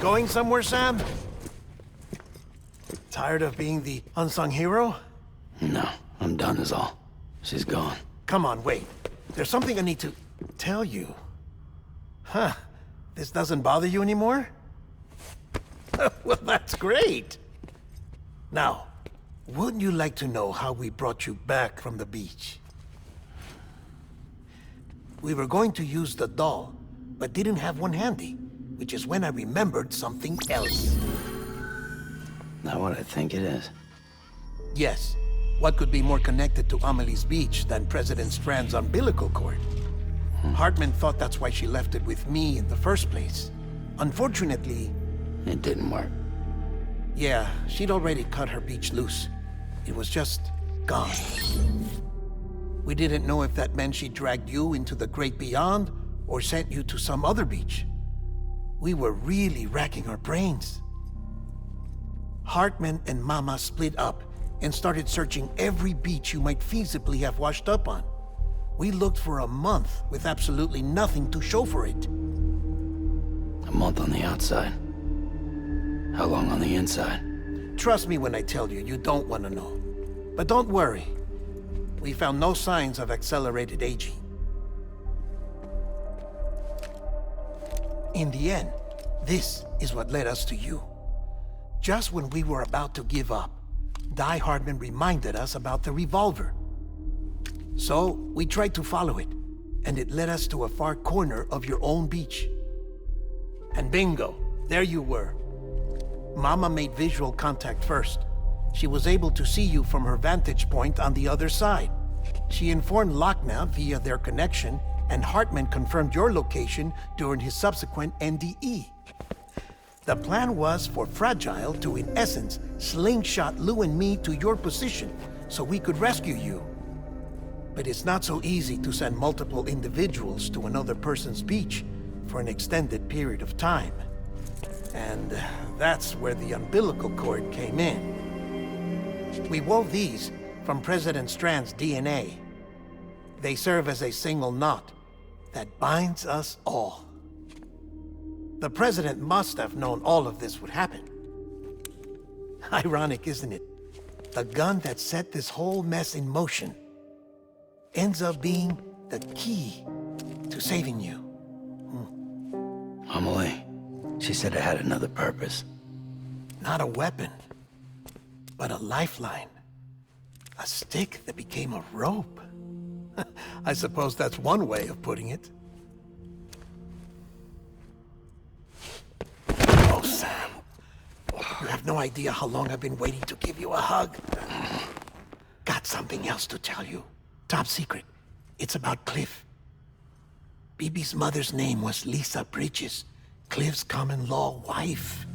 Going somewhere, Sam? Tired of being the unsung hero? No, I'm done is all. She's gone. Come on, wait. There's something I need to tell you. Huh. This doesn't bother you anymore? Well, that's great. Now, wouldn't you like to know how we brought you back from the beach? We were going to use the doll, but didn't have one handy, which is when I remembered something else. Not what I think it is. Yes. What could be more connected to Amelie's beach than President Strand's umbilical cord? Hardman thought that's why she left it with me in the first place. Unfortunately... It didn't work. Yeah, she'd already cut her beach loose. It was just gone. We didn't know if that meant she dragged you into the great beyond or sent you to some other beach. We were really racking our brains. Hartman and Mama split up and started searching every beach you might feasibly have washed up on. We looked for a month with absolutely nothing to show for it. A month on the outside. How long on the inside? Trust me when I tell you, you don't want to know. But don't worry. We found no signs of accelerated aging. In the end, this is what led us to you. Just when we were about to give up, Die-Hardman reminded us about the revolver. So, we tried to follow it, and it led us to a far corner of your own beach. And bingo, there you were. Mama made visual contact first. She was able to see you from her vantage point on the other side. She informed Lochna via their connection, and Hartman confirmed your location during his subsequent NDE. The plan was for Fragile to, in essence, slingshot Lou and me to your position so we could rescue you. But it's not so easy to send multiple individuals to another person's beach for an extended period of time. And that's where the umbilical cord came in. We wove these from President Strand's DNA. They serve as a single knot that binds us all. The President must have known all of this would happen. Ironic, isn't it? The gun that set this whole mess in motion ends up being the key to saving you. Amelie, she said it had another purpose. Not a weapon, but a lifeline. A stick that became a rope. I suppose that's one way of putting it. Oh, Sam. You have no idea how long I've been waiting to give you a hug. Got something else to tell you. Top secret. It's about Cliff. BB's mother's name was Lisa Bridges, Cliff's common-law wife.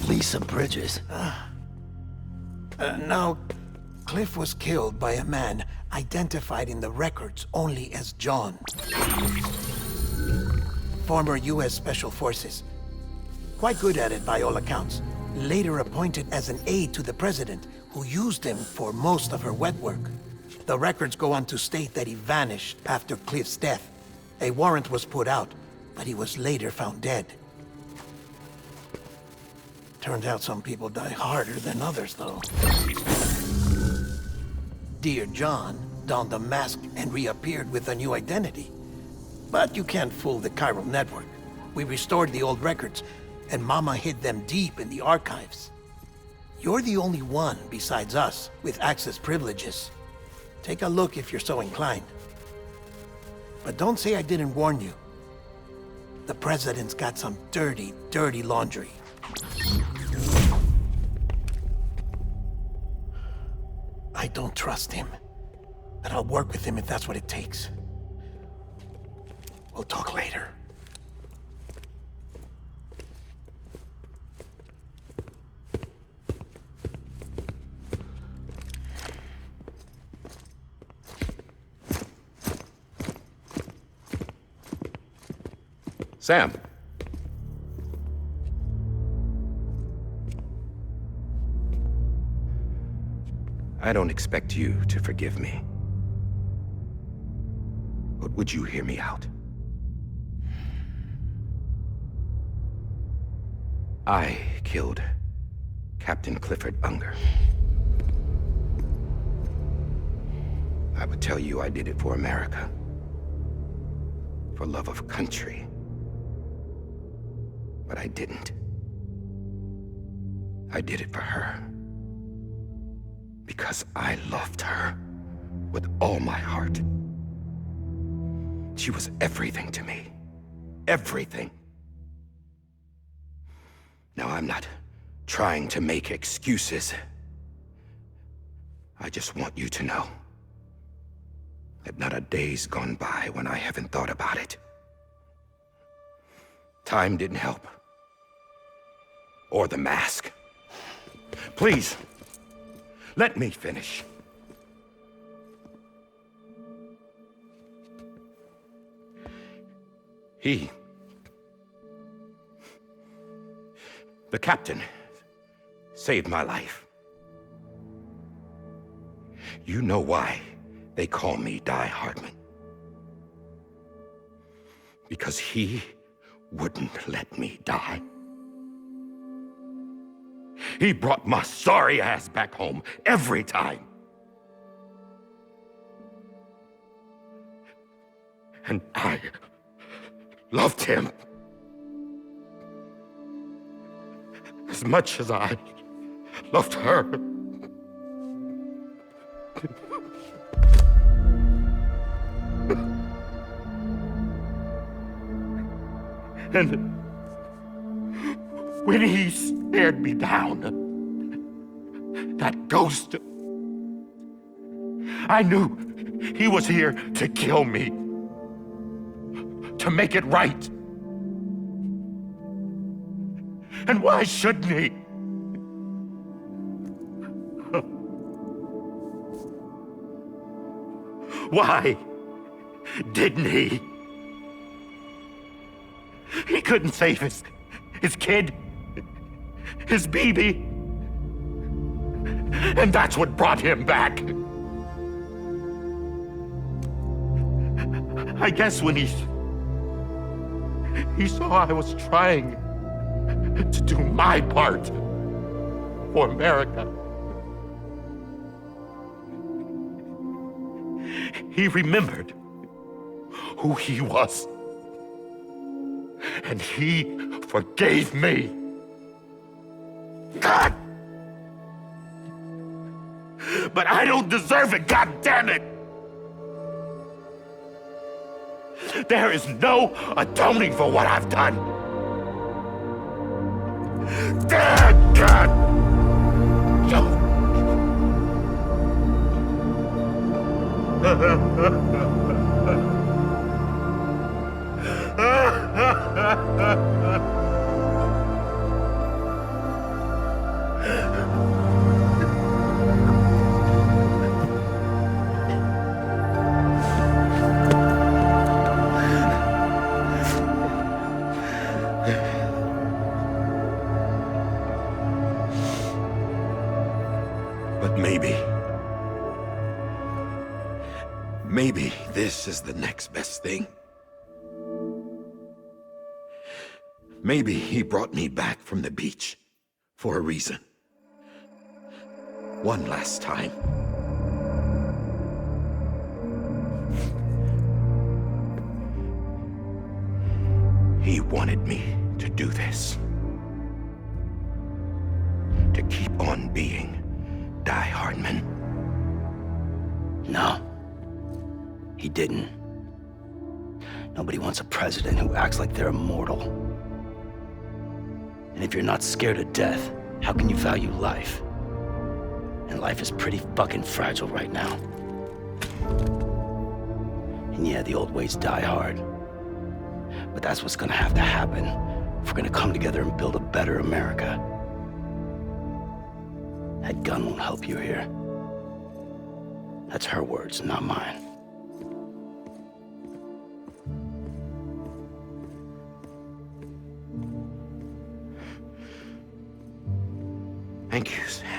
Lisa Bridges? Now, Cliff was killed by a man identified in the records only as John. Former U.S. Special Forces. Quite good at it by all accounts. Later appointed as an aide to the president, who used him for most of her wet work. The records go on to state that he vanished after Cliff's death. A warrant was put out, but he was later found dead. Turns out some people die harder than others, though. Dear John donned a mask and reappeared with a new identity. But you can't fool the chiral network. We restored the old records, and Mama hid them deep in the archives. You're the only one, besides us, with access privileges. Take a look if you're so inclined. But don't say I didn't warn you. The president's got some dirty, dirty laundry. I don't trust him, but I'll work with him if that's what it takes. We'll talk later. Sam. I don't expect you to forgive me. But would you hear me out? I killed Captain Clifford Unger. I would tell you I did it for America. For love of country. But I didn't. I did it for her. Because I loved her with all my heart. She was everything to me. Everything. Now, I'm not trying to make excuses. I just want you to know that not a day's gone by when I haven't thought about it. Time didn't help. Or the mask. Please, let me finish. The captain, saved my life. You know why they call me Die-Hardman. Because he wouldn't let me die. He brought my sorry ass back home every time. And I loved him as much as I loved her. And when he stared me down, that ghost, I knew he was here to kill me, to make it right. And why shouldn't he? Why didn't he? He couldn't save his kid, his baby. And that's what brought him back. I guess when he saw I was trying to do my part for America, he remembered who he was. And he forgave me. God! But I don't deserve it, God damn it! There is no atoning for what I've done. Damn God! But maybe this is the next best thing. Maybe he brought me back from the beach for a reason. One last time. He wanted me to do this. To keep on being Die-Hardman. No, he didn't. Nobody wants a president who acts like they're immortal. And if you're not scared of death, how can you value life? And life is pretty fucking fragile right now. And yeah, the old ways die hard. But that's what's gonna have to happen if we're gonna come together and build a better America. That gun won't help you here. That's her words, not mine. Thank you, Sam.